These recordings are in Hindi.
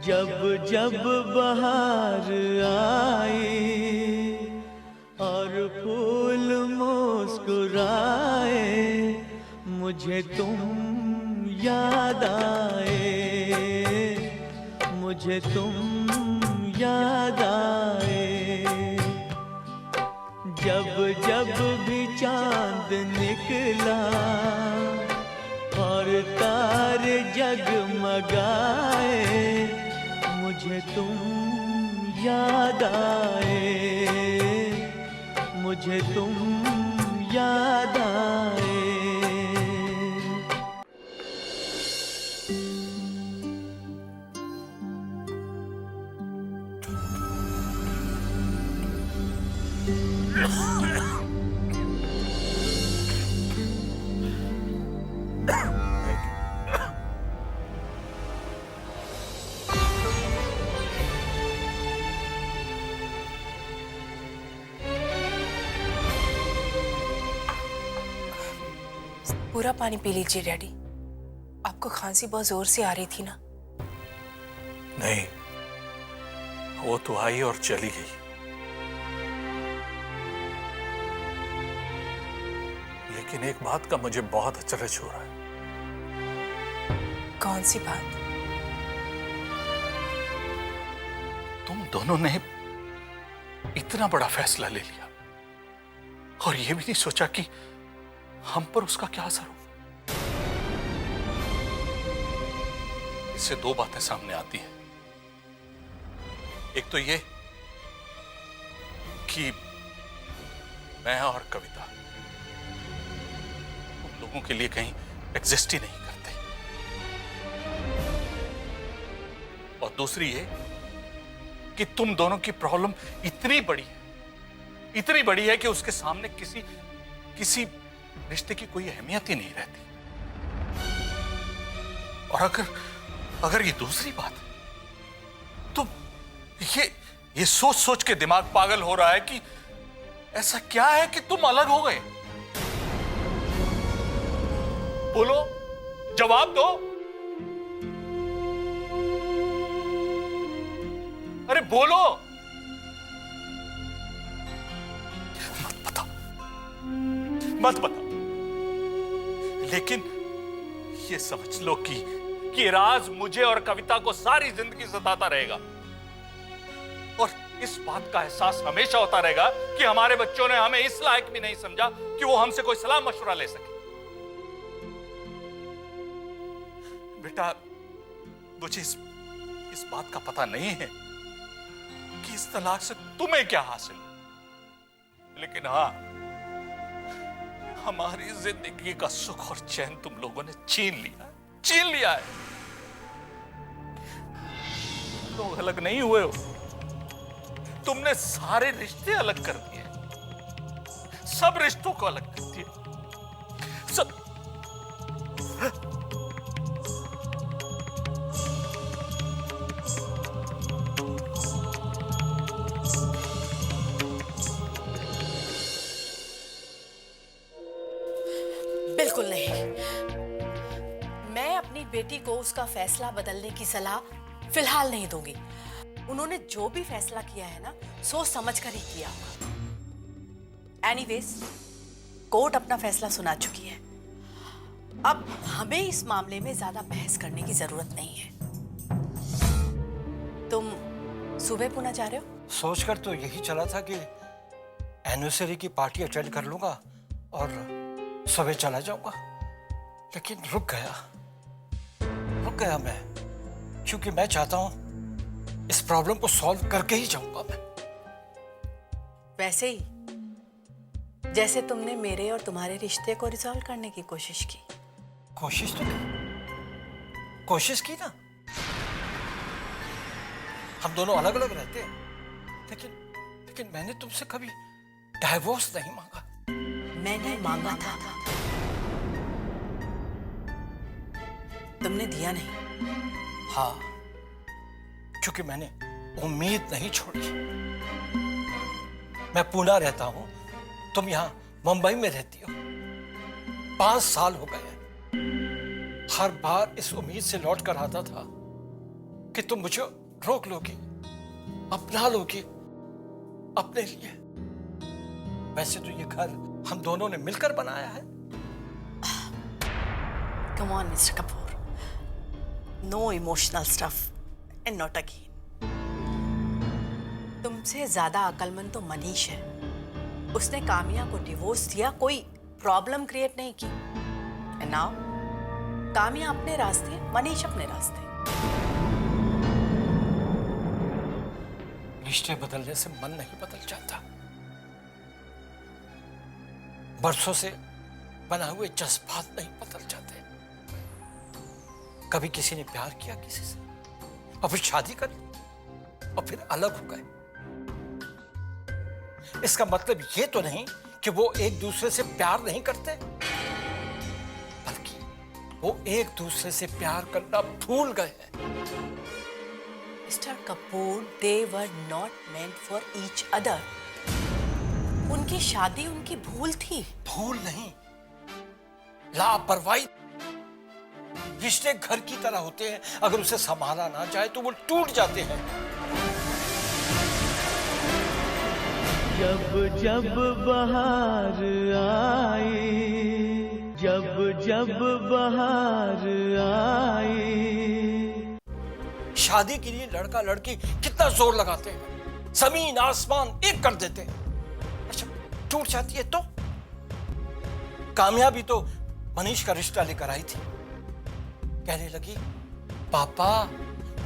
जब जब बहार आए और फूल मुस्कुराए, मुझे तुम याद आए, मुझे तुम याद आए। जब जब भी चांद निकला और तारे जगमगाए, मुझे तुम याद आए, मुझे तुम याद आए। पूरा पानी पी लीजिए डैडी। आपको खांसी बहुत जोर से आ रही थी ना? नहीं, वो तो आई और चली गई, लेकिन एक बात का मुझे बहुत अचरज हो रहा है। कौन सी बात? तुम दोनों ने इतना बड़ा फैसला ले लिया और ये भी नहीं सोचा कि हम पर उसका क्या असर हो। इससे दो बातें सामने आती हैं। एक तो ये कि मैं और कविता उन लोगों के लिए कहीं एग्जिस्ट ही नहीं करते, और दूसरी ये कि तुम दोनों की प्रॉब्लम इतनी बड़ी है कि उसके सामने किसी रिश्ते की कोई अहमियत ही नहीं रहती। और अगर ये दूसरी बात है, तो ये सोच सोच के दिमाग पागल हो रहा है कि ऐसा क्या है कि तुम अलग हो गए। बोलो, जवाब दो। अरे बोलो। मत बता, लेकिन ये समझ लो कि राज मुझे और कविता को सारी जिंदगी सताता रहेगा, और इस बात का एहसास हमेशा होता रहेगा कि हमारे बच्चों ने हमें इस लायक भी नहीं समझा कि वो हमसे कोई सलाह मशवरा ले सके। बेटा, मुझे इस बात का पता नहीं है कि इस तलाक से तुम्हें क्या हासिल हो, लेकिन हाँ, हमारी जिंदगी का सुख और चैन तुम लोगों ने छीन लिया है। लोग अलग नहीं हुए हो, तुमने सारे रिश्ते अलग कर दिए, सब रिश्तों को अलग कर दिया, सब। बिल्कुल नहीं। मैं अपनी बेटी को उसका फैसला बदलने की सलाह फिलहाल नहीं दूंगी। उन्होंने जो भी फैसला किया है ना, सोच समझ कर ही किया होगा। एनीवेज, कोर्ट अपना फैसला सुना चुकी है। अब हमें इस मामले में ज्यादा बहस करने की जरूरत नहीं है। तुम सुबह पुणे जा रहे हो? सोचकर तो यही चला था कि एनिवर्सरी की पार्टी अटेंड कर लूंगा और सुबह चला जाऊंगा, लेकिन रुक गया मैं, क्योंकि मैं चाहता हूं इस प्रॉब्लम को सॉल्व करके ही जाऊंगा मैं। वैसे ही जैसे तुमने मेरे और तुम्हारे रिश्ते को रिजॉल्व करने की कोशिश की। कोशिश तो की, कोशिश की ना। हम दोनों अलग अलग रहते हैं, लेकिन मैंने तुमसे कभी डाइवोर्स नहीं मांगा। मैंने मांगा था, तुमने दिया नहीं। हाँ, क्योंकि मैंने उम्मीद नहीं छोड़ी। मैं पुणे रहता हूं, तुम यहां मुंबई में रहती हो। 5 साल हो गए, हर बार इस उम्मीद से लौट कर आता था कि तुम मुझे रोक लोगी, अपना लोगी अपने लिए। वैसे तो ये घर हम दोनों ने मिलकर बनाया है। Come on, Mr. Kapoor. No emotional stuff and not again. तुमसे ज्यादा अक्लमंद तो मनीष है। उसने कामिया को डिवोर्स दिया, कोई प्रॉब्लम क्रिएट नहीं की। एंड नाउ कामिया अपने रास्ते, मनीष अपने रास्ते। रिश्ते बदलने से मन नहीं बदल जाता। बरसों से बना हुए जज्बात नहीं बदल जाते। कभी किसी ने प्यार किया किसी से और फिर शादी कर ली और फिर अलग हो गए। इसका मतलब ये तो नहीं कि वो एक दूसरे से प्यार नहीं करते, बल्कि वो एक दूसरे से प्यार करना भूल गए हैं। Mister Kapoor, they were not meant for each other. उनकी शादी उनकी भूल थी। भूल नहीं, लापरवाही। रिश्ते घर की तरह होते हैं, अगर उसे संभाला ना जाए तो वो टूट जाते हैं। जब जब बहार आए, जब जब बहार आए। शादी के लिए लड़का लड़की कितना जोर लगाते हैं, जमीन आसमान एक कर देते हैं। अच्छा, टूट जाती है तो? कामिया भी तो मनीष का रिश्ता लेकर आई थी, कहने लगी, papa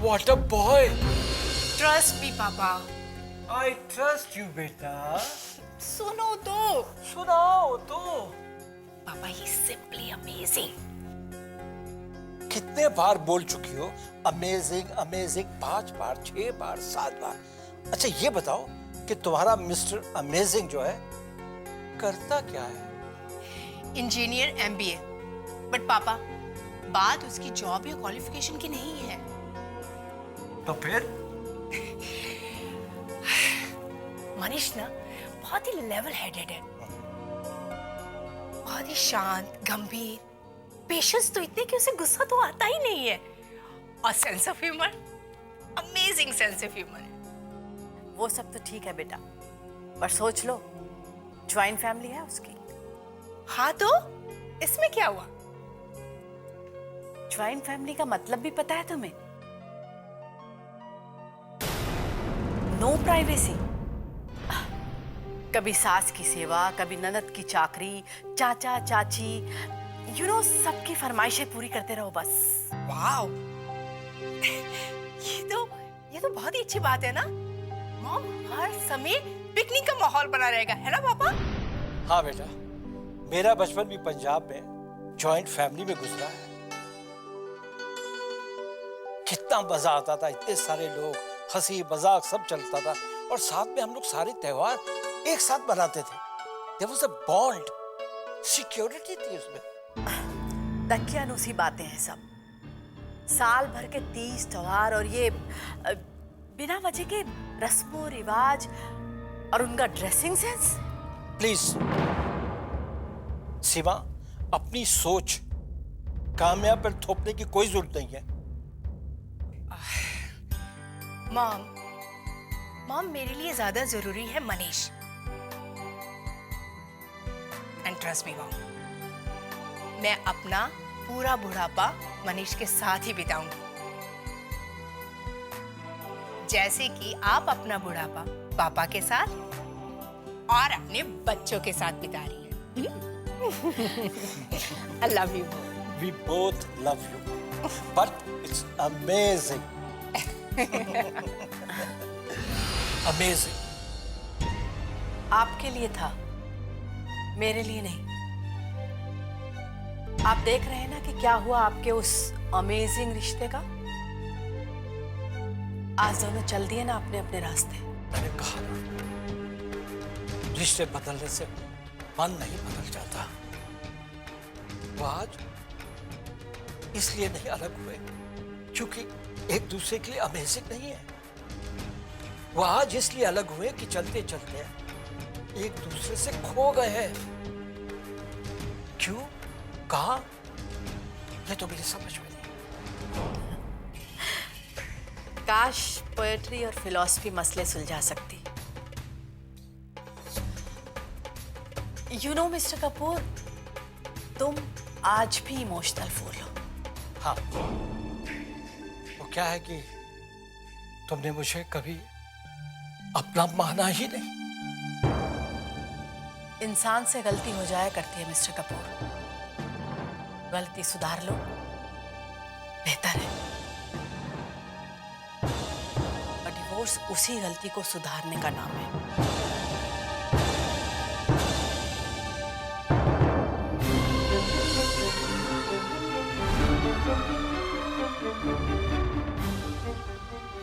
what a boy. Trust me papa. I trust you बेटा। सुनो तो। सुनाओ तो। पापा, ही सिंपली अमेजिंग। कितने बार बोल चुकी हो अमेजिंग अमेजिंग, 5 बार, 6 बार, 7 बार। अच्छा ये बताओ कि तुम्हारा मिस्टर अमेजिंग जो है करता क्या है? Engineer MBA। बट पापा, बात उसकी जॉब या क्वालिफिकेशन की नहीं है। तो फिर? मनीष ना बहुत ही लेवल हेडेड है, बहुत ही शांत, गंभीर, पेशेंस तो इतने कि उसे गुस्सा तो आता ही नहीं है, और sense of humour, amazing sense of humour है। वो सब तो ठीक है बेटा, पर सोच लो, ज्वाइंट फैमिली है उसकी। हाँ तो इसमें क्या हुआ? ज्वाइंट फैमिली का मतलब भी पता है तुम्हें? No privacy. कभी सास की सेवा, कभी ननद की चाकरी, चाचा चाची, यू नो, सबकी फरमाइशें पूरी करते रहो बस। वाओ, ये तो बहुत ही अच्छी बात है ना। मॉम हर समय पिकनिक का माहौल बना रहेगा, है ना पापा? हाँ बेटा, मेरा बचपन भी पंजाब में जॉइंट फैमिली में गुजरा है। कितना मजा आता था, इतने सारे लोग, हंसी मजाक सब चलता था, और साथ में हम लोग सारे त्योहार एक साथ मनाते थे। There was a bond, security थी उसमें। दकियानूसी बातें हैं सब, साल भर के 30 त्योहार, और ये बिना वजह के रस्मों रिवाज, और उनका ड्रेसिंग सेंस। प्लीज सीमा, अपनी सोच कामयाब पर थोपने की कोई जरूरत नहीं है। मॉम मेरे लिए ज्यादा जरूरी है Manish. And trust me mom, मैं अपना पूरा बुढ़ापा मनीष के साथ ही बिताऊंगी, जैसे कि आप अपना बुढ़ापा पापा के साथ और अपने बच्चों के साथ बिता रही हैं। I love you. We both love you, but it's amazing. Amazing. आपके लिए था, मेरे लिए नहीं। आप देख रहे हैं ना कि क्या हुआ आपके उस अमेजिंग रिश्ते का। आज दोनों चल दिए ना अपने अपने रास्ते। मैंने कहा ना, रिश्ते बदलने से मन नहीं बदल जाता। वो आज इसलिए नहीं अलग हुए क्योंकि एक दूसरे के लिए अमेजिंग नहीं है। वो आज इसलिए अलग हुए कि चलते चलते एक दूसरे से खो गए हैं। क्यों, कहा, ये तो मेरी समझ में नहीं। काश पोएट्री और फिलॉसफी मसले सुलझा सकती। यू नो मिस्टर कपूर, तुम आज भी इमोशनल फूल हो। हाँ, वो क्या है कि तुमने मुझे कभी अपना माना ही नहीं। इंसान से गलती हो जाया करती है मिस्टर कपूर, गलती सुधार लो, बेहतर है। और डिवोर्स उसी गलती को सुधारने का नाम है।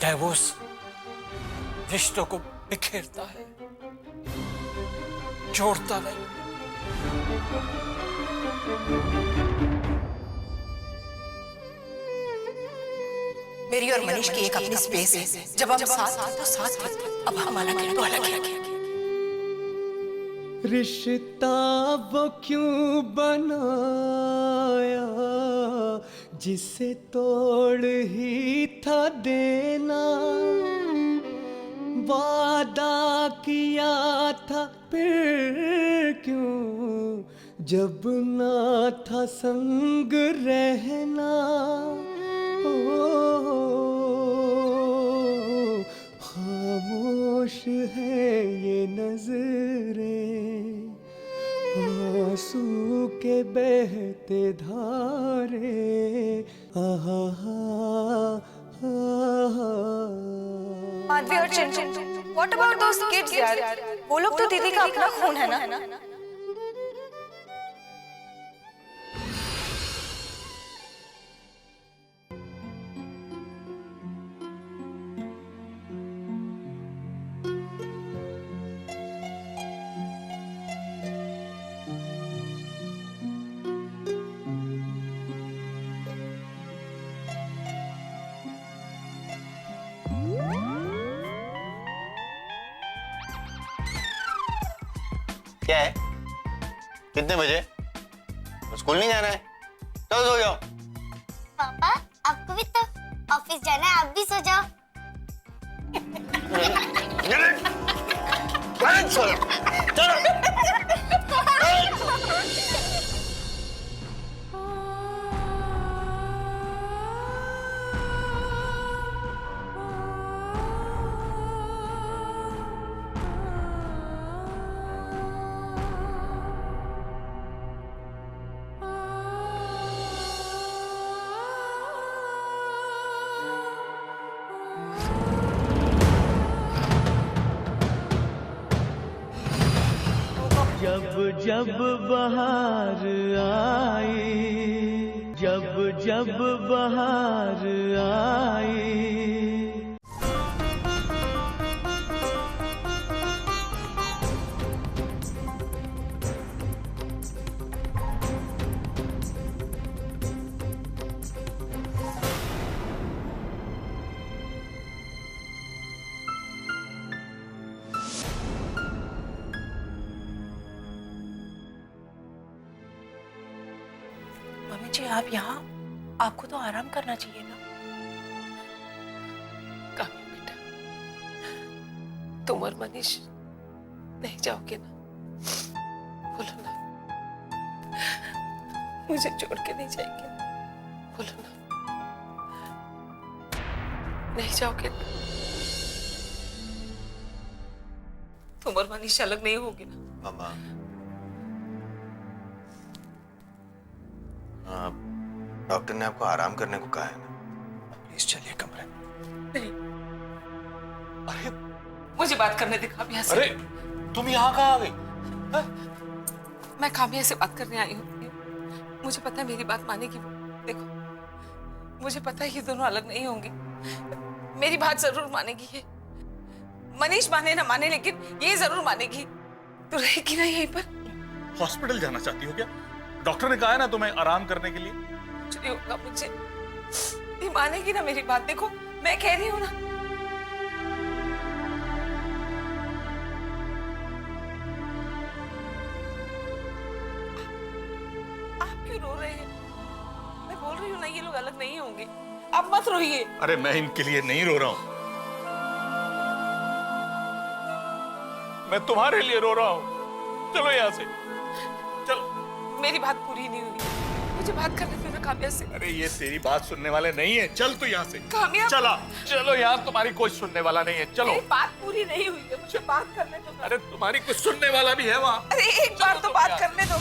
डिवोर्स रिश्तों को बिखेरता है, जोड़ता नहीं। मेरी और मनीष की एक अपनी स्पेस है। जब हम साथ थे तो साथ थे, अब हम अलग हैं तो अलग हैं। रिश्ता वो क्यों बनाया जिसे तोड़ ही था देना, वादा किया था फिर क्यों जब ना था संग रहना। ओ खामोश है ये नजरें, आंसू के बहते धारे। आहा माधवी और Chintu, what about those kids यार? वो लोग तो दीदी का अपना खून है ना। क्या है? कितने बजे? स्कूल नहीं जाना है? चलो सो जाओ। पापा, आपको भी तो ऑफिस जाना है, आप भी सो जाओ। चलो। जब जब बहार आई, जब जब बहार आई। मम्मी जी आप यहाँ, आपको तो आराम करना चाहिए ना। कामी बेटा, तुम और मनीष नहीं जाओगे ना? बोलो ना, मुझे छोड़ के नहीं जाएंगे? बोलो ना, नहीं जाओगे ना? तुम और मनीष अलग नहीं होगे ना? मामा, डॉक्टर ने आपको आराम करने को कहा है ना? प्लीज चलिए कमरे। नहीं, अरे मुझे बात करने दे काम्या से। अरे तुम यहाँ कहाँ आ गई? मैं काम्या से बात करने आई हूँ। मुझे पता है मेरी बात मानेगी वो। देखो, मुझे पता है ये दोनों अलग नहीं होंगे। मेरी बात जरूर मानेगी ये। मनीष माने ना माने, लेकिन ये जरूर मानेगी। तो रहेगी ना यहीं पर? हॉस्पिटल जाना चाहती हो क्या? डॉक्टर ने कहा है ना तुम्हें आराम करने के लिए। कुछ नहीं होगा मुझे, ये मानेगी ना मेरी बात। देखो मैं कह रही हूँ ना। आप क्यों रो रहे हैं? मैं बोल रही हूँ ना, ये लोग अलग नहीं होंगे। आप मत रोइए। अरे मैं इनके लिए नहीं रो रहा हूं, मैं तुम्हारे लिए रो रहा हूं। चलो यहां से, चलो। मेरी बात पूरी नहीं हुई, मुझे बात करने दो ना काम्या से। अरे ये तेरी बात सुनने वाले नहीं है, चल तू यहाँ से। काम्या, चला, चलो यार, तुम्हारी कोई सुनने वाला नहीं है, चलो। मेरी बात पूरी नहीं हुई है, मुझे बात करने दो ना। अरे तुम्हारी कोई सुनने वाला भी है वहाँ। अरे एक बार तो बात करने दो।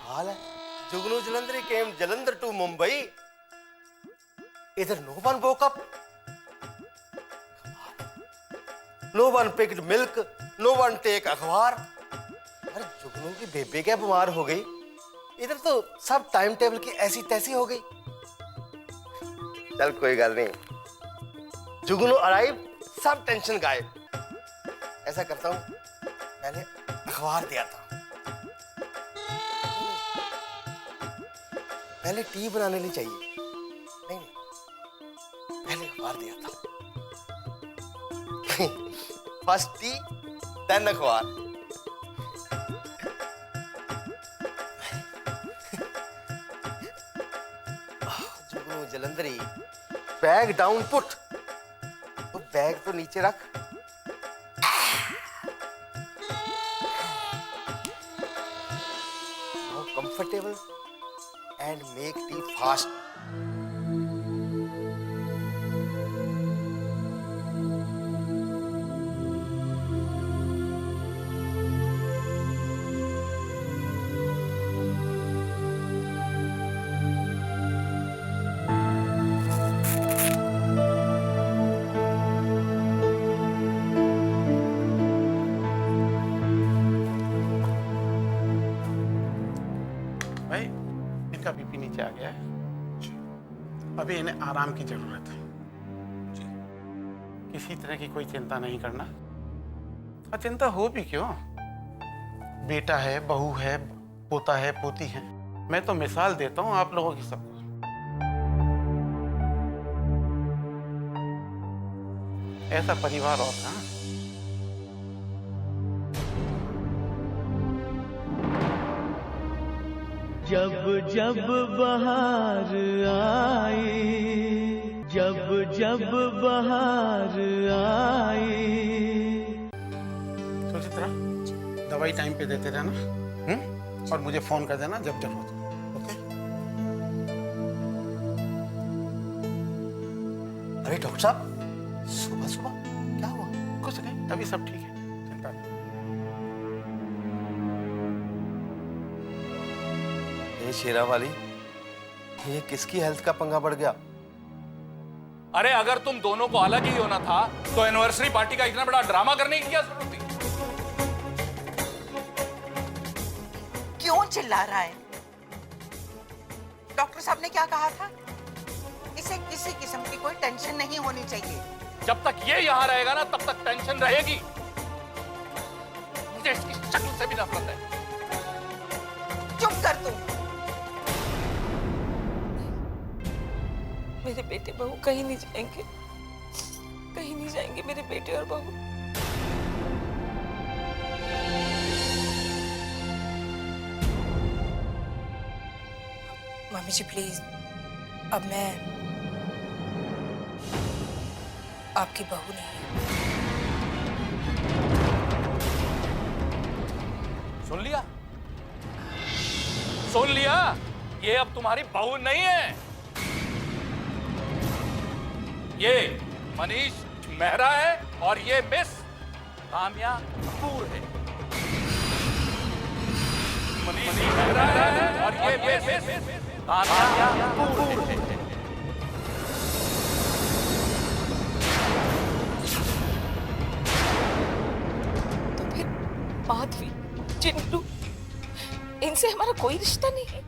हाल है जुगनू Jalandhari came Jalandhar to Mumbai. Either no one woke up, no one picked milk, no one take अखबार। अरे जुगनू की बेबे क्या बीमार हो गई, इधर तो सब टाइम टेबल की ऐसी तैसी हो गई। चल कोई गल नहीं, जुगनू अराइव, सब टेंशन गायब। ऐसा करता हूँ, पहले अखबार दिया था, पहले टी बनाने नहीं चाहिए, नहीं पहले अखबार दिया था। फर्स्ट टी देन अखबार। जुगनू जलंधरी, बैग डाउन पुट। तो बैग तो नीचे रख। Now comfortable and make tea fast. भाई इनका बीपी नीचे आ गया है, अभी इन्हें आराम की जरूरत है। किसी तरह की कोई चिंता नहीं करना, और चिंता हो भी क्यों, बेटा है, बहू है, पोता है, पोती है। मैं तो मिसाल देता हूँ आप लोगों की सबको। ऐसा परिवार और कहाँ। जब जब बहार आई, जब जब बहार आई। सुचित्रा, दवाई टाइम पे देते रहना, और मुझे फोन कर देना जब जरूरत हो। ओके? अरे डॉक्टर साहब, सुबह सुबह क्या हुआ? कुछ नहीं, अभी सब ठीक है, चिंता नहीं। ये शेरा वाली, ये किसकी हेल्थ का पंगा बढ़ गया? अरे अगर तुम दोनों को अलग ही होना था तो एनिवर्सरी पार्टी का इतना बड़ा ड्रामा करने की क्या जरूरत थी? क्यों चिल्ला रहा है? डॉक्टर साहब ने क्या कहा था? इसे किसी किस्म की कोई टेंशन नहीं होनी चाहिए। जब तक ये यहां रहेगा ना, तब तक टेंशन रहेगी। मुझे इसकी शक्ल से भी नफरत है। चुप कर तू। मेरे बेटे बहू कहीं नहीं जाएंगे, कहीं नहीं जाएंगे मेरे बेटे और बहू। मम्मी जी प्लीज, अब मैं आपकी बहू नहीं हूं। सुन लिया? सुन लिया? ये अब तुम्हारी बहू नहीं है। ये मनीष मेहरा है और ये मिस काम्या कपूर है। मनीष मेहरा है और ये मिस काम्या कपूर है। तो फिर माधवी, चिंटू, इनसे हमारा कोई रिश्ता नहीं है।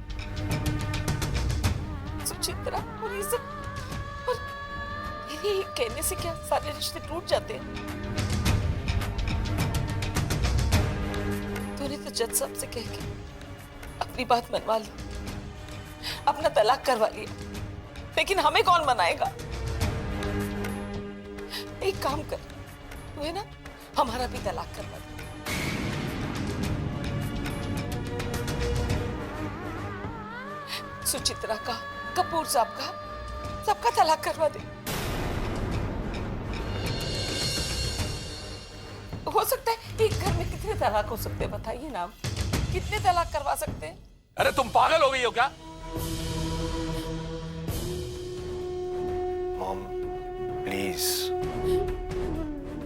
सुचित्रा और ये सब, और ये कहने से क्या सारे रिश्ते टूट जाते हैं? तो जज साहब से कह के अपनी बात मनवा ली, अपना तलाक करवा लिया, लेकिन हमें कौन मनाएगा? एक काम कर, तू है ना, हमारा भी तलाक करवा दे। सुचित्रा का, कपूर साहब का, सबका तलाक करवा दे। हो सकता है एक घर में कितने तलाक हो सकते हैं बताइए ना, आप कितने तलाक करवा सकते हैं? अरे तुम पागल हो गई हो क्या? मॉम प्लीज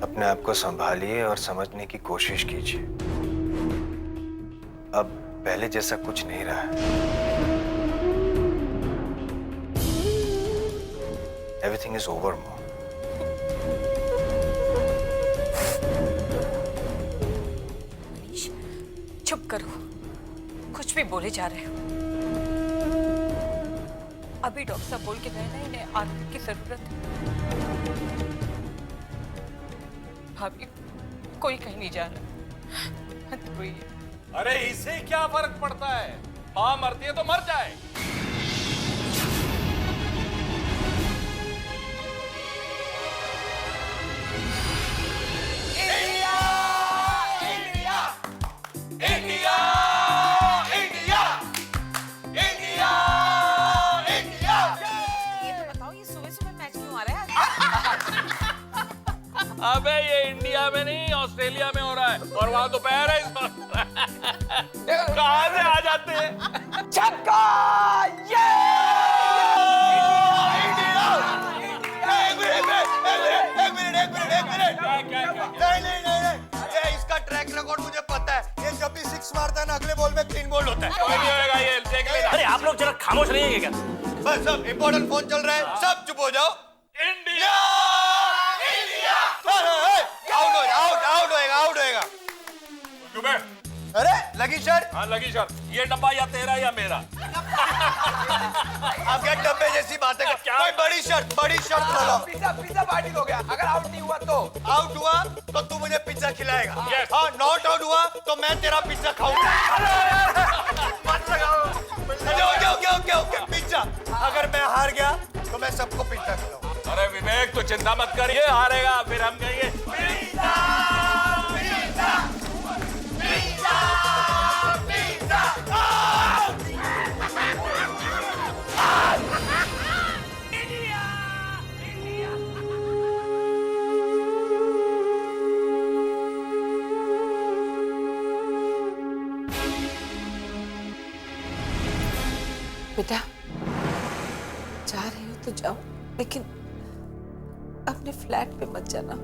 अपने आप को संभालिए और समझने की कोशिश कीजिए। अब पहले जैसा कुछ नहीं रहा है। Everything is over mom. चुप करो, कुछ भी बोले जा रहे हो। अभी डॉक्टर साहब बोल के गए ना, इन्हें आदमी की जरूरत है। भाभी कोई कहीं नहीं जा रहा, कोई है। अरे इसे क्या फर्क पड़ता है? मां मरती है तो मर जाए। अबे ये इंडिया में नहीं ऑस्ट्रेलिया में हो रहा है, और वहां दोपहर है इस वक्त। कहां से आ जाते हैं? छक्का! ये! ये इसका ट्रैक रिकॉर्ड मुझे पता है। ये जब भी सिक्स मारता है ना, अगले बॉल में क्लीन बोल्ड होता है। कोई नहीं होगा, ये देख लेना। अरे आप लोग जरा खामोश रहिएगा क्या? बस सब इंपॉर्टेंट फोन चल रहा है, सब चुप हो जाओ। इंडिया! आउट होएगा। चुप है। अरे लगी शर्ट। हाँ लगी शर्ट। ये डब्बा या तेरा या मेरा? आप क्या डब्बे जैसी बातें कर? कोई बड़ी शर्ट बोलो। पिज्जा पार्टी हो गया। अगर आउट नहीं हुआ तो? आउट हुआ तो तू मुझे पिज्जा खिलाएगा। Yes. हाँ, नॉट आउट हुआ तो मैं तेरा पिज्जा खाऊंगा। मत लगाओ। Okay pizza. अगर मैं हार गया तो मैं सबको पिज्जा खिलाऊंगा। अरे विवेक, तो चिंता मत कर, ये हारेगा फिर हम कहेंगे बेटा, जा रहे हो तो जाओ, लेकिन अपने फ्लैट पे मत जाना।